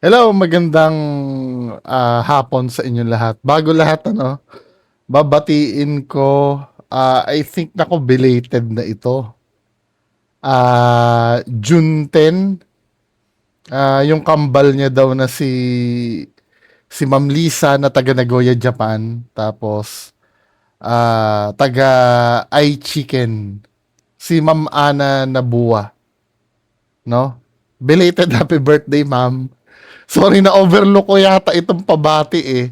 Hello, magandang hapon sa inyong lahat. Bago lahat, babatiin ko, I think nako belated na ito. June 10, yung kambal niya daw na si Ma'am Lisa na taga Nagoya, Japan. Tapos, taga iChicken, si Ma'am Ana Nabua, no? Belated happy birthday, ma'am. Sorry na overlook ko yata itong pabati eh.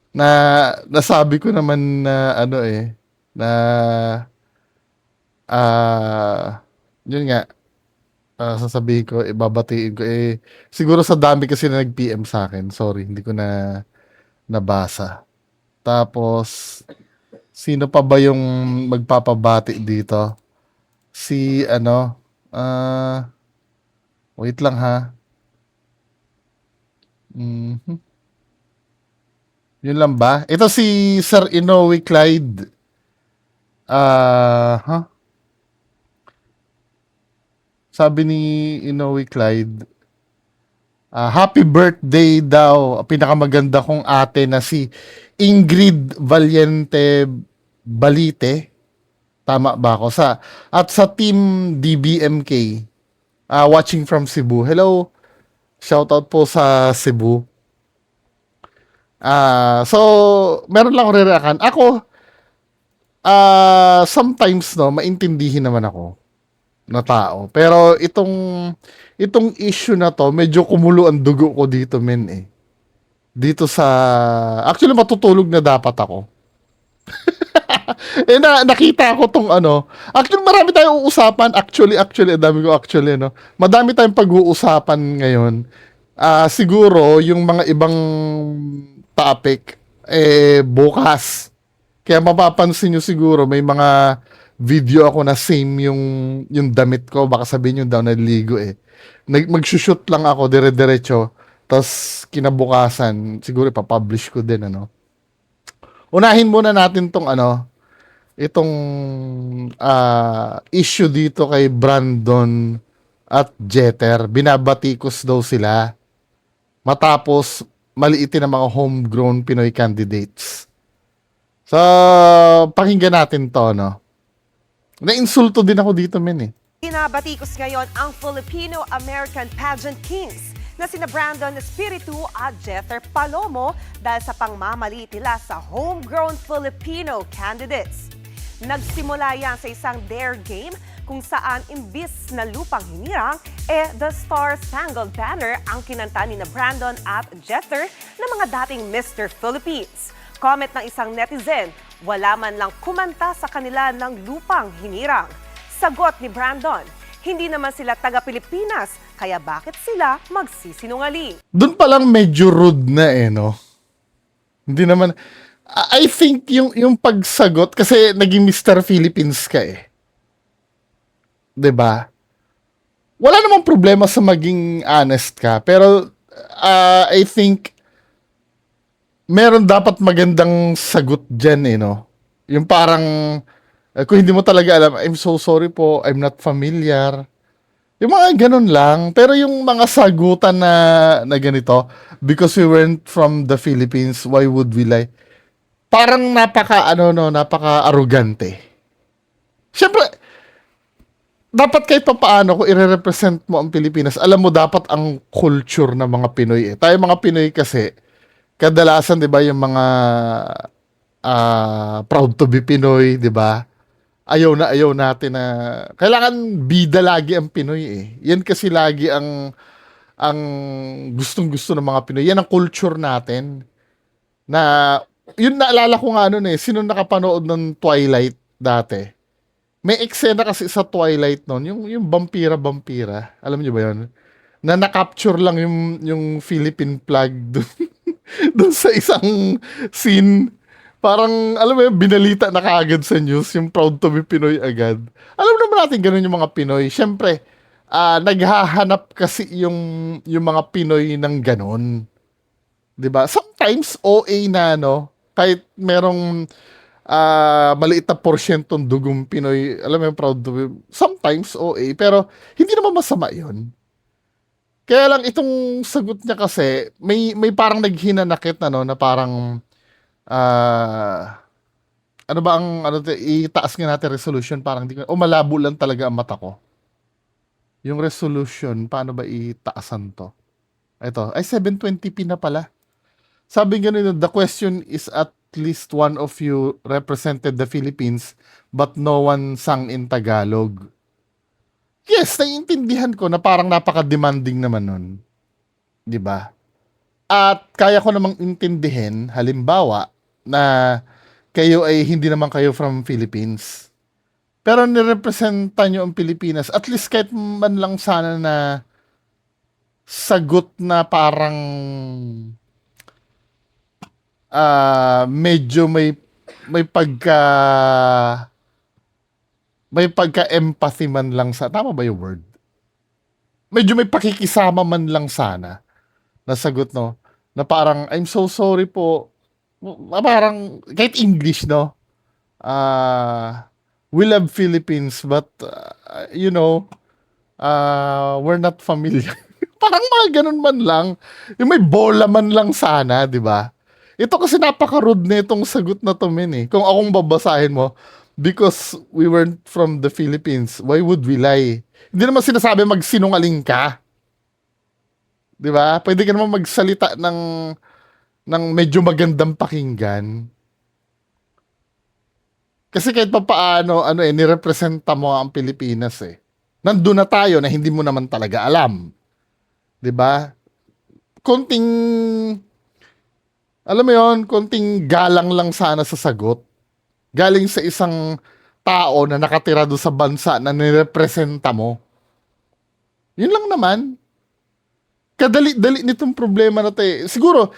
Na nasabi ko naman na na yun nga, sasabihin ko, ibabatiin ko siguro sa dami kasi na nag-PM sa akin, sorry, hindi ko na nabasa. Tapos, sino pa ba yung magpapabati dito? Si wait lang ha. Mhm. Yun lang ba? Ito si Sir Inoue Clyde. Huh? Sabi ni Inoue Clyde, happy birthday daw, pinakamaganda kong ate na si Ingrid Valiente Balite. Tama ba ako? At sa team DBMK, watching from Cebu. Hello, shoutout po sa Cebu. So, meron lang ako re-reaction. Ako, sometimes, no, maintindihin naman ako na tao. Pero itong issue na to, medyo kumulo ang dugo ko dito, men eh. Dito sa actually matutulog na dapat ako. Nakita ko tong actually marami tayong uusapan, actually ang dami ko actually no. Madami tayong pag-uusapan ngayon. Siguro yung mga ibang topic bukas. Kaya mapapansin nyo siguro may mga video ako na same yung damit ko. Baka sabihin nyo daw naliligo eh. Magsushoot lang ako dire-diretso. Tapos kinabukasan, siguro ipapublish ko din Unahin muna natin tong itong issue dito kay Brandon at Jeter. Binabatikos daw sila matapos maliitin ang mga homegrown Pinoy candidates. So, pakinggan natin to, no? Nainsulto din ako dito, men eh. Binabatikos ngayon ang Filipino-American Pageant Kings na sina Brandon Espiritu at Jeter Palomo dahil sa pangmamaliit nila sa homegrown Filipino candidates. Nagsimula yan sa isang dare game kung saan imbis na lupang hinirang, The Star Spangled Banner ang kinanta ni na Brandon at Jeter na mga dating Mr. Philippines. Comment ng isang netizen, wala man lang kumanta sa kanila ng lupang hinirang. Sagot ni Brandon, hindi naman sila taga-Pilipinas, kaya bakit sila magsisinungaling? Doon pa lang medyo rude na no? Hindi naman, I think yung pagsagot, kasi naging Mr. Philippines ka eh. 'Di ba? Wala namang problema sa maging honest ka, pero I think meron dapat magandang sagot dyan no? Yung parang, kung hindi mo talaga alam, I'm so sorry po, I'm not familiar. Yung mga ganun lang. Pero yung mga sagutan na ganito, because we weren't from the Philippines, why would we lie? Parang napaka-arrogante. Siyempre, dapat kahit pa paano, kung i-represent mo ang Pilipinas, alam mo dapat ang culture ng mga Pinoy eh. Tayo mga Pinoy kasi, kadalasan, di ba, yung mga proud to be Pinoy, di ba? Ayaw natin na kailangan bida lagi ang Pinoy eh. Yan kasi lagi ang gustong-gusto ng mga Pinoy. Yan ang culture natin. Na yun naalala ko nga sino nakapanood ng Twilight dati? May eksena kasi sa Twilight noon, yung vampira. Alam niyo ba 'yon? Na na-capture lang yung Philippine flag dun sa isang scene. Parang, alam mo yun, binalita na kaagad sa news, yung proud to be Pinoy agad. Alam naman natin ganun yung mga Pinoy. Siyempre, naghahanap kasi yung mga Pinoy ng ganun. 'Di ba? Sometimes, OA na, kahit merong maliit na porsyentong dugong Pinoy, alam mo yung proud to be, sometimes OA, pero hindi naman masama yun. Kaya lang itong sagot niya kasi, may parang naghinanakit na, no, na parang, ano ba ang, ano, itaas nga natin resolution, parang hindi ko, malabo lang talaga ang mata ko. Yung resolution, paano ba itaasan to? Ito, ay 720p na pala. Sabi nga nila, the question is at least one of you represented the Philippines but no one sang in Tagalog. Yes, naiintindihan ko na parang napaka-demanding naman nun. 'Di ba? At kaya ko namang intindihin, halimbawa, na kayo ay hindi naman kayo from Philippines. Pero nirepresenta nyo ang Pilipinas. At least kahit man lang sana na sagot na parang medyo may pagka empathy man lang sa, tama ba yung word? Medyo may pakikisama man lang sana na sagot, no? Na parang, I'm so sorry po. Parang, kahit English, no? We love Philippines, but, we're not familiar. Parang mga ganun man lang. Yung may bola man lang sana, di ba? Ito kasi napaka-rude na itong sagot na to, men, eh. Kung akong babasahin mo, because we weren't from the Philippines, why would we lie? Hindi naman sinasabi magsinungaling ka. Di ba? Pwede ka naman magsalita ng medyo magandang pakinggan. Kasi kahit pa paano, nirepresenta mo ang Pilipinas, eh. Nandun na tayo na hindi mo naman talaga alam. 'Di ba? Konting, alam mo 'yon, konting galang lang sana sa sagot. Galing sa isang tao na nakatira doon sa bansa na nirepresenta mo. 'Yun lang naman. Kadali-dali nitong problema na 'to, eh. Siguro,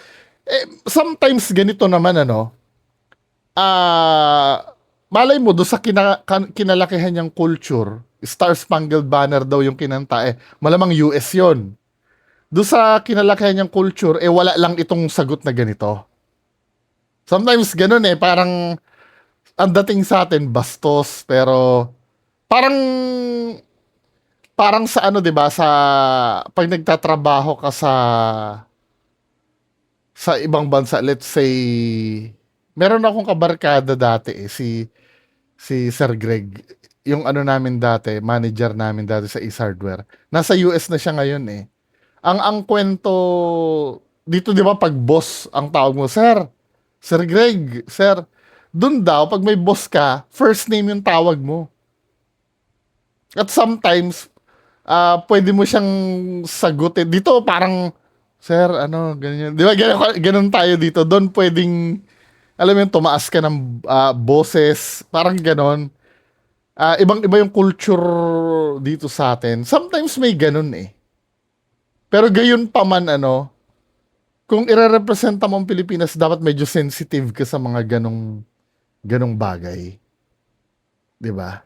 sometimes ganito naman, malay mo doon sa kinalakihan niyang culture, Star Spangled Banner daw yung kinanta, malamang US yon. Doon sa kinalakihan niyang culture, wala lang itong sagot na ganito. Sometimes ganun, parang ang dating sa atin, bastos, pero parang sa 'di ba, sa pag nagtatrabaho ka sa ibang bansa, let's say, meron akong kabarkada dati, si Sir Greg, yung namin dati, manager namin dati sa Ace Hardware. Nasa US na siya ngayon, eh. Ang kwento dito, 'di ba, pag boss ang tawag mo, Sir Greg, sir, dun daw pag may boss ka, first name yung tawag mo. At sometimes pwede mo siyang sagutin. Dito parang, sir, ganyan. 'Di ba ganun tayo dito. Doon pwedeng, alam mo yun, tumaas ka ng boses, parang ganon. Ibang-iba yung culture dito sa atin. Sometimes may ganun, eh. Pero gayon pa man, kung ire-representa mo ang Pilipinas, dapat medyo sensitive ka sa mga ganong bagay. 'Di ba?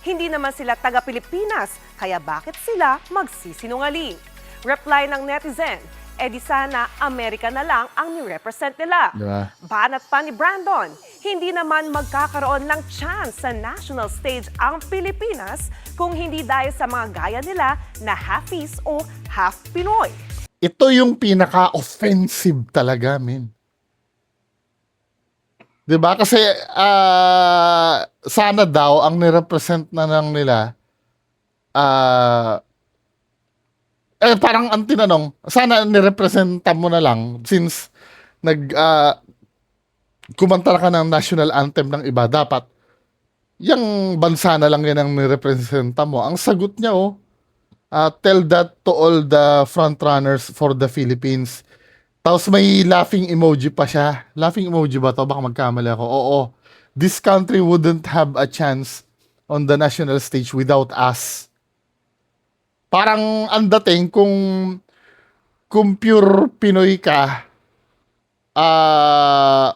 Hindi naman sila taga-Pilipinas, kaya bakit sila magsisinungaling? Reply ng netizen, di sana Amerika na lang ang ni-represent nila. Diba? Banat pa ni Brandon, hindi naman magkakaroon ng chance sa national stage ang Pilipinas kung hindi dahil sa mga gaya nila na half-is o half-Pinoy. Ito yung pinaka-offensive talaga, men. 'Di ba? Kasi sana daw ang nirepresent na lang nila, parang ang tinanong, sana nirepresenta mo na lang since kumanta ka ng national anthem ng iba, dapat yung bansa na lang yan ang nirepresenta mo. Ang sagot niya, tell that to all the frontrunners for the Philippines. Tapos may laughing emoji pa siya. Laughing emoji ba to? Baka magkamali ako. Oo. This country wouldn't have a chance on the national stage without us. Parang ang dating kung pure Pinoy ka,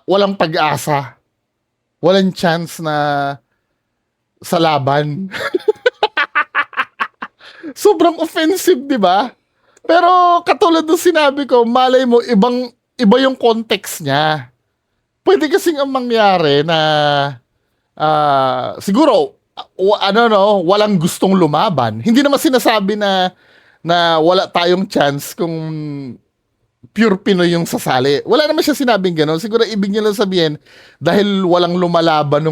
walang pag-asa. Walang chance na sa laban. Sobrang offensive, 'di ba? Pero katulad ng sinabi ko, malay mo iba yung context niya. Pwede kasing ang mangyari na siguro ano no, walang gustong lumaban. Hindi naman sinasabi na wala tayong chance kung pure Pinoy yung sasali. Wala naman siya sinabing gano'n. Siguro ibig niya lang sabihin dahil walang lumalaban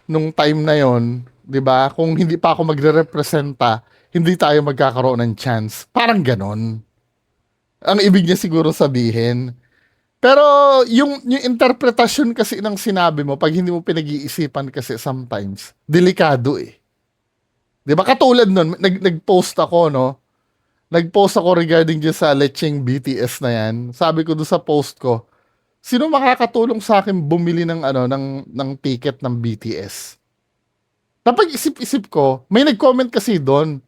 nung time na yon, 'di ba? Kung hindi pa ako magrerepresenta, hindi tayo magkakaroon ng chance. Parang gano'n. Ang ibig niya siguro sabihin. Pero yung interpretasyon kasi ng sinabi mo, pag hindi mo pinag-iisipan kasi sometimes, delikado eh. 'Di ba? Katulad nun, nag-post ako, no? Nag-post ako regarding dyan sa Lecheng BTS na yan. Sabi ko doon sa post ko, sino makakatulong sa akin bumili ng ano ng ticket ng BTS? Napag-isip-isip ko, may nag-comment kasi doon.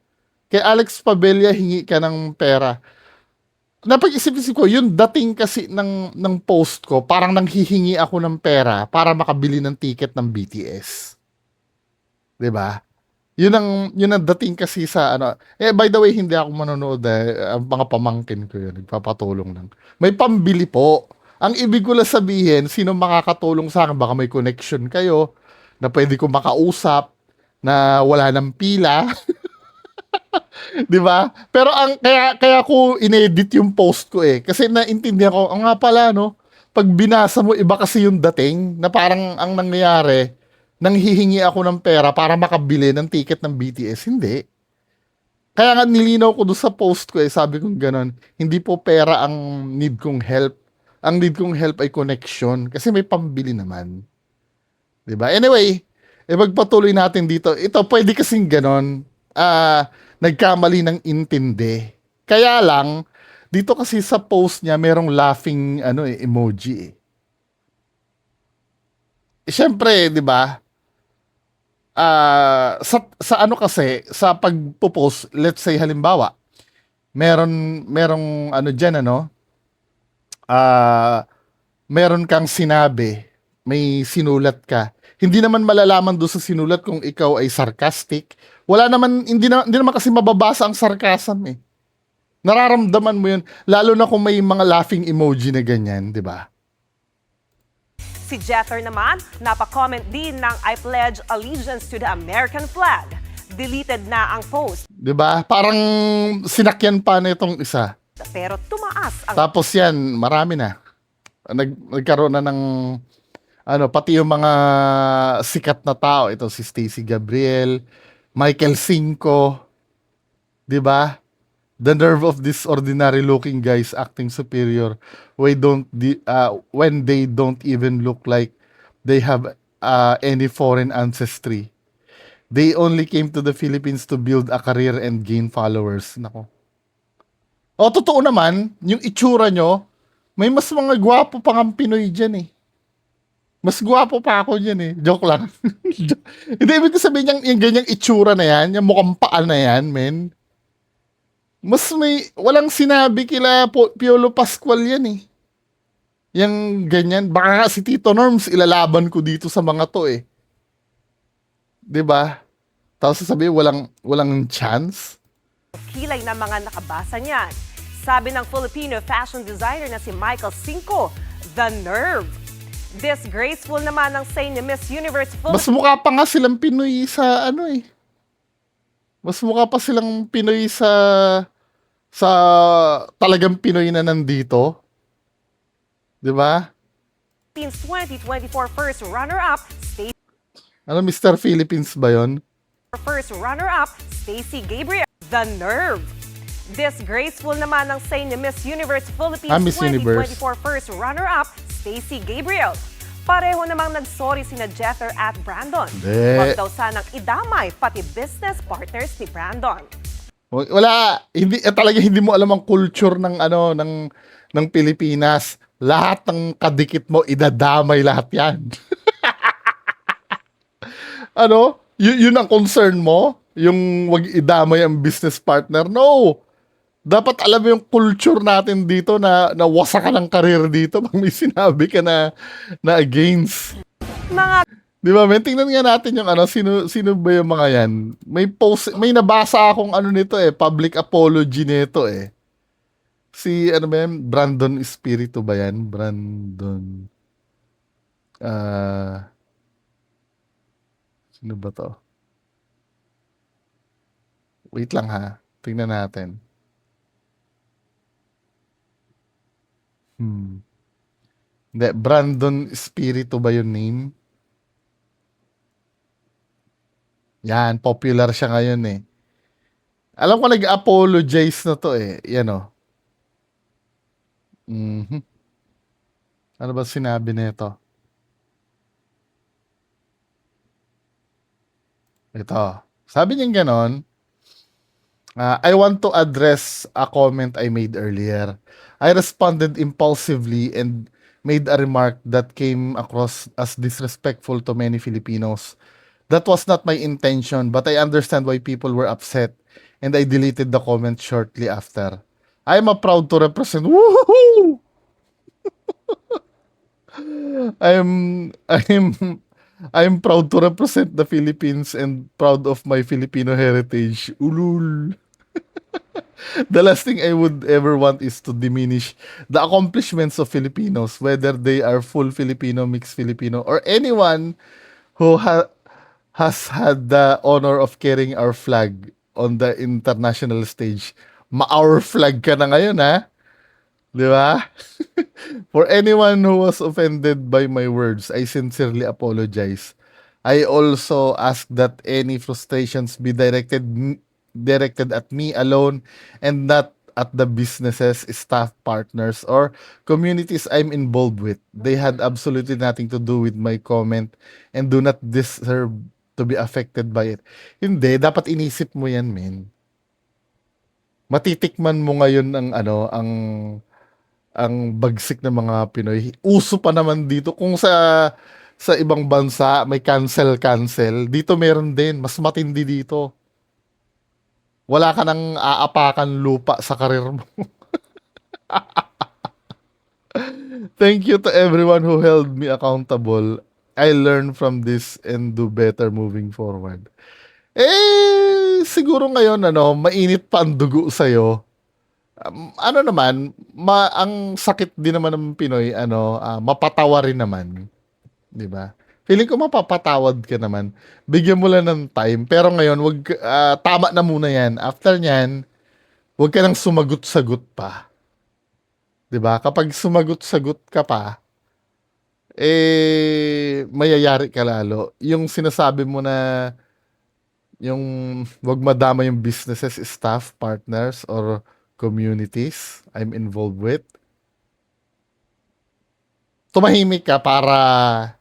Kay Alex Pabella hingi ka ng pera. Napag-isip-isip ko, yung dating kasi ng post ko, parang nanghihingi ako ng pera para makabili ng ticket ng BTS. 'Di ba? Yun ang dating kasi sa ano. By the way, hindi ako manonood ang mga pamangkin ko yun, nagpapatulong lang. May pambili po. Ang ibig ko lang sabihin, sino makakatulong sa akin, baka may connection kayo, na pwede ko makausap, na wala ng pila, 'di ba? Pero kaya ko inedit yung post ko eh, kasi naintindihan ko, nga pala no, pag binasa mo iba kasi yung dating, na parang ang nangyayari, nanghihingi ako ng pera para makabili ng ticket ng BTS. Hindi. Kaya nga nilinaw ko doon sa post ko eh, sabi kong ganun, hindi po pera ang need kong help. Ang need kong help ay connection kasi may pambili naman. 'Di ba? Anyway, magpatuloy natin dito. Ito pwede kasing ganun. Nagkamali ng intindi. Kaya lang dito kasi sa post niya merong laughing emoji eh. Siyempre, 'di ba? Sa ano kasi, sa pagpo-post, let's say halimbawa, merong ano diyan ano, ah, meron kang sinabi, may sinulat ka. Hindi naman malalaman doon sa sinulat kung ikaw ay sarcastic. Wala naman, hindi naman kasi mababasa ang sarcasm eh. Nararamdaman mo yun, lalo na kung may mga laughing emoji na ganyan, di ba? Si Jether naman, napakomment din ng I pledge allegiance to the American flag. Deleted na ang post, Di ba? Parang sinakyan pa na itong isa. pero tumaas ang Tapos yan, marami na. Nagkaroon na ng pati yung mga sikat na tao, ito si Stacey Gabriel, Michael Cinco, 'di ba? The nerve of these ordinary looking guys acting superior when they don't even look like they have any foreign ancestry. They only came to the Philippines to build a career and gain followers. Nako. O, totoo naman, yung itsura nyo, may mas mga gwapo pang ang Pinoy dyan eh. Mas gwapo pa ako dyan eh. Joke lang. Hindi, ibig ko sabihin yung ganyang itsura na yan, yung mukhang paa na yan, men. Walang sinabi kila Piolo Pascual yan eh. Yung ganyan. Baka si Tito Norms, ilalaban ko dito sa mga to eh. 'Di ba? Tapos sasabihin, walang chance. kilay ng mga nakabasa niyan. Sabi ng Filipino fashion designer na si Michael Cinco, the nerve. Disgraceful naman ang say ni Miss Universe Mas mukha pa nga silang Pinoy sa ano eh. Mas mukha pa silang Pinoy sa talagang Pinoy na nandito. 'Di ba? Philippines 2024 first runner-up, Ano, Mr. Philippines ba 'yon? Stacey Gabriel. The nerve. Disgraceful naman ang say ni Miss Universe Philippines Miss Universe. 2024 first runner-up, Stacey Gabriel. Pareho namang nagsorry sina Jether at Brandon. Hindi. Huwag daw sanang idamay pati business partners ni Brandon. Wala, talaga hindi mo alam ang culture ng Pilipinas. Lahat ng kadikit mo idadamay lahat 'yan. Ano? Yun ang concern mo? Yung wag idamay ang business partner? No. Dapat alam mo yung culture natin dito na wasak ka ng karir dito pag may sinabi ka na against. Mga 'Di ba? Men, tingnan nga natin yung sino ba yung mga yan. May nabasa akong nito eh, public apology nito eh. Si ba yan? Brandon Espiritu ba yan? Brandon sino ba to? Wait lang ha. Tingnan natin. Hindi, Brandon Espiritu ba yung name? Yan, popular siya ngayon eh. Alam ko nag-apologize na to eh. Yan o. Mhm. Ano ba sinabi nito? Ito. Sabi niya ganon, I want to address a comment I made earlier. I responded impulsively and made a remark that came across as disrespectful to many Filipinos. That was not my intention, but I understand why people were upset, and I deleted the comment shortly after. I am proud to represent. Woohoo! I'm I'm proud to represent the Philippines and proud of my Filipino heritage. Ulul. The last thing I would ever want is to diminish the accomplishments of Filipinos, whether they are full Filipino, mixed Filipino, or anyone who has had the honor of carrying our flag on the international stage. Ma-our flag ka na ngayon, ha? Di ba? For anyone who was offended by my words, I sincerely apologize. I also ask that any frustrations be directed at me alone and not at the businesses, staff partners, or communities I'm involved with. They had absolutely nothing to do with my comment and do not deserve to be affected by it. Hindi, dapat inisip mo yan, men. Matitikman mo ngayon ang bagsik ng mga Pinoy. Uso pa naman dito kung sa ibang bansa may cancel. Dito meron din, mas matindi dito. Wala ka nang aapakan lupa sa karir mo. Thank you to everyone who held me accountable. I learn from this and do better moving forward. Siguro ngayon mainit pa ang dugo sa'yo. Ano naman, ang sakit din naman ng Pinoy, mapatawa rin naman. 'Di ba? Feeling ko mapapatawad ka naman. Bigyan mo lang ng time. Pero ngayon, tama na muna yan. After nyan, wag ka nang sumagot-sagot pa. 'Di ba? Kapag sumagot-sagot ka pa, mayayari ka lalo. Yung sinasabi mo na yung wag madama yung businesses, staff, partners, or communities I'm involved with. Tumahimik ka para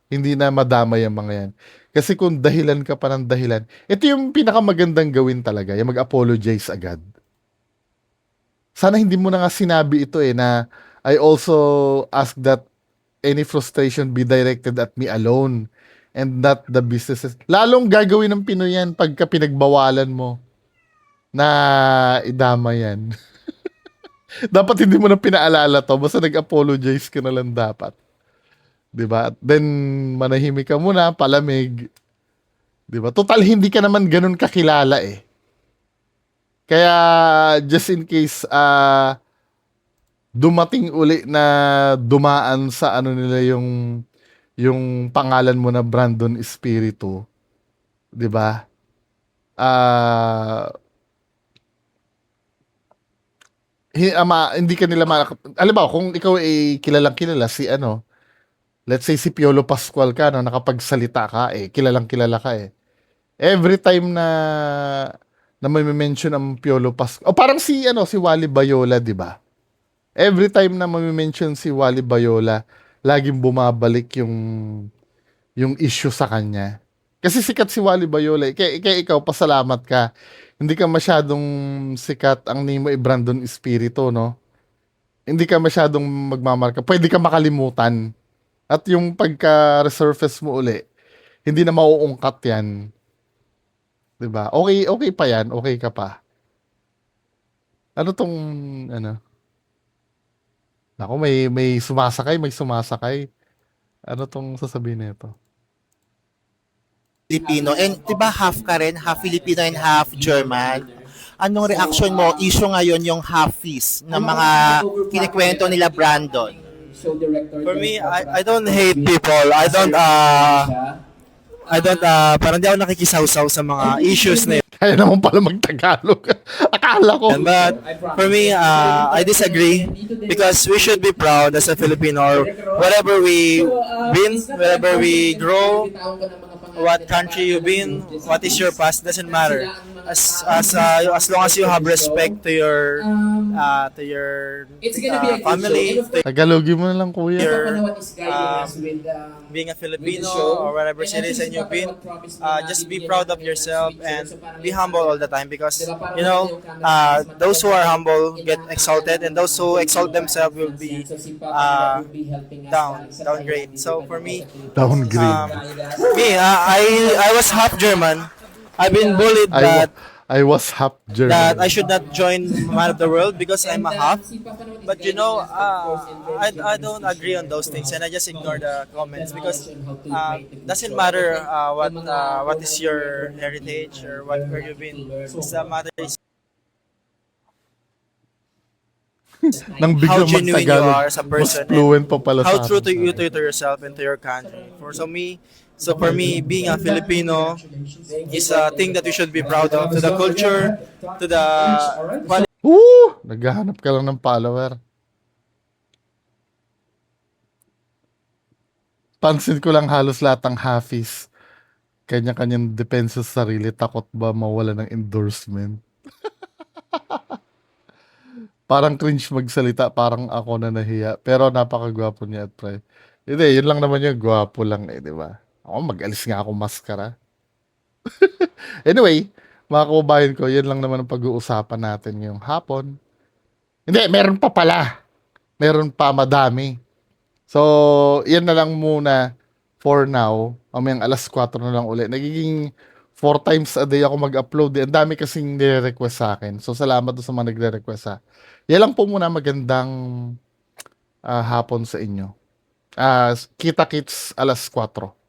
hindi na madama yung mga yan. Kasi kung dahilan ka pa ng dahilan, ito yung pinakamagandang gawin talaga, yung mag-apologize agad. Sana hindi mo na nga sinabi ito na I also ask that any frustration be directed at me alone and not the businesses. Lalong gagawin ng Pinoy yan pagka pinagbawalan mo na idama yan. Dapat hindi mo na pinaalala to, basta nag-apologize ka na lang dapat. 'Di ba? Then manahimik ka muna, palamig. 'Di ba? Total hindi ka naman ganun kakilala eh. Kaya just in case dumating uli na dumaan sa nila yung pangalan mo na Brandon Espiritu, 'di ba? Hindi ka nila alam ba kung ikaw ay kilalang kilala si let's say si Piolo Pascual ka nakapagsalita ka kilalang kilala ka every time na may mention ang Piolo Pascual parang si Wally Bayola, di ba? Every time na may mention si Wally Bayola, laging bumabalik yung issue sa kanya. Kasi sikat si Wally Bayola. Kaya ikaw, pasalamat ka. Hindi ka masyadong sikat. Ang name mo ay Brandon Espiritu, no? Hindi ka masyadong magmamarka. Pwede ka makalimutan. At yung pagka-resurface mo uli, hindi na mauungkat yan. Diba? Okay pa yan. Okay ka pa. Ano tong, Ako, may sumasakay. Ano tong sasabihin nito? Filipino. And 'di ba half ka rin, half Filipino and half German? Anong reaction mo? Issue ngayon yung halfies ng mga kinikwento nila Brandon. For me, I don't hate people. I don't parang di ako nakikisawsaw sa mga issues na yun. kaya naman pala mag-Tagalog. Akala ko. But for me, I disagree because we should be proud as a Filipino or wherever we been, wherever we grow, what country you've been, what is your past doesn't matter. As long as you have respect to your family, to Tagalogin mo na lang, kuya. your being a Filipino or whatever citizen you've been, just be proud of yourself and be humble all the time because you know those who are humble get exalted and those who exalt themselves will be downgrade. So for me, Downgrade. I was half German. I've been bullied I was half German. that I should not join Man of the World because I'm a half. But you know, I don't agree on those things, and I just ignore the comments because doesn't matter what is your heritage or where you've been. It's a matter is Nang how biglang genuine you mag-Tagalog, are as a person mas fluent pa pala how sa true akin. to yourself and to your country. For me, being a Filipino is a thing that we should be proud of to the culture, to the Naghahanap ka lang ng follower. Pansin ko lang halos lahat ng Hafiz. Kanya-kanyang depensa sa sarili. Takot ba mawala ng endorsement? Parang cringe magsalita. Parang ako na nahiya. Pero napakagwapo niya at pre. Hindi, yun lang naman yung gwapo lang eh, di ba? Ako, mag-alis nga ako maskara. Anyway, mga kababayan ko, yun lang naman ang pag-uusapan natin ngayong hapon. Hindi, meron pa pala. Meron pa madami. So, yan na lang muna for now. Mamayang alas 4 na lang ulit. Nagiging 4 times a day ako mag-upload. Ang dami kasing nire-request sa akin. So, salamat doon sa mga nagre-request ha. Yan lang po muna, magandang hapon sa inyo. Kita-kits alas 4.